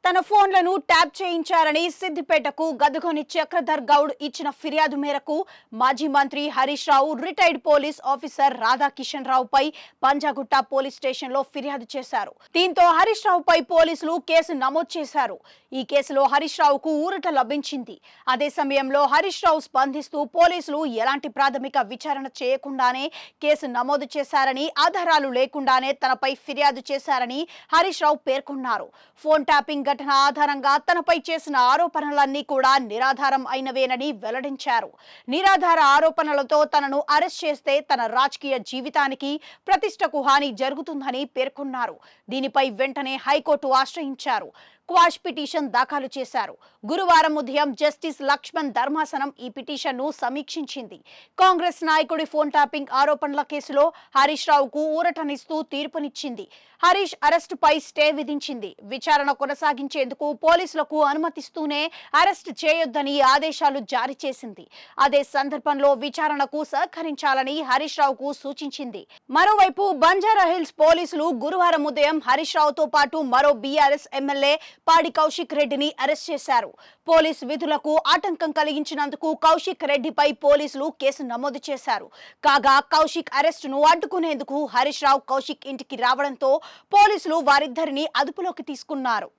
తన ఫోన్లను ట్యాప్ చేయించారని సిద్దిపేటకు గదుగొని చక్రధర్ గౌడ్ ఇచ్చిన ఫిర్యాదు మేరకు మాజీ మంత్రి Harish Rao retired police officer Radhakishan రావుపై పంజాగుట్ట పోలీస్ స్టేషన్లో ఫిర్యాదు చేశారు. దీంతో హరీష్ రావుపై పోలీసులు కేసు నమోదు చేశారు. ఈ కేసులో హరీష్ రావుకు ఊరట లభించింది. అదే సమయంలో హరీష్ రావు స్పందిస్తూ పోలీసులు ఎలాంటి ప్రాథమిక విచారణ చేయకుండానే కేసు నమోదు చేశారని, ఆధారాలు లేకుండానే తనపై ఫిర్యాదు చేశారని హరీష్ రావు పేర్కొన్నారు. ఫోన్ ట్యాపింగ్ ఘటన ఆధారంగా తనపై చేసిన ఆరోపణలన్నీ కూడా నిరాధారం అయినవేనని వెల్లడించారు. నిరాధార ఆరోపణలతో తనను అరెస్ట్ చేస్తే తన రాజకీయ జీవితానికి, ప్రతిష్టకు హాని జరుగుతుందని పేర్కొన్నారు. దీనిపై వెంటనే హైకోర్టు ఆశ్రయించారు. క్వాష్ పిటిషన్ దాఖలు చేశారు. గురువారం ఉదయం జస్టిస్ లక్ష్మణ్ ధర్మాసనం ఈ పిటిషన్ను సమీక్షించింది. కాంగ్రెస్ నాయకుడి ఫోన్ ట్యాపింగ్ ఆరోపణల కేసులో హరీష్ రావుకు ఊరటనిస్తూ తీర్పునిచ్చింది. హరీష్ అరెస్టుపై స్టే విధించింది. విచారణ కొనసాగించేందుకు పోలీసులకు అనుమతిస్తూనే అరెస్ట్ చేయొద్దని ఆదేశాలు జారీ చేసింది. అదే సందర్భంలో విచారణకు సహకరించాలని హరీష్ రావుకు సూచించింది. మరోవైపు బంజారాహిల్స్ పోలీసులు గురువారం ఉదయం హరీష్ రావుతో పాటు మరో బీఆర్ఎస్ ఎమ్మెల్యే పాడి కౌశిక్ రెడ్డిని అరెస్ట్ చేశారు. పోలీస్ విధులకు ఆటంకం కలిగించినందుకు కౌశిక్ రెడ్డిపై పోలీసులు కేసు నమోదు చేశారు. కాగా కౌశిక్ అరెస్టును అడ్డుకునేందుకు హరీష్ రావు కౌశిక్ ఇంటికి రావడంతో పోలీసులు వారిద్దరిని అదుపులోకి తీసుకున్నారు.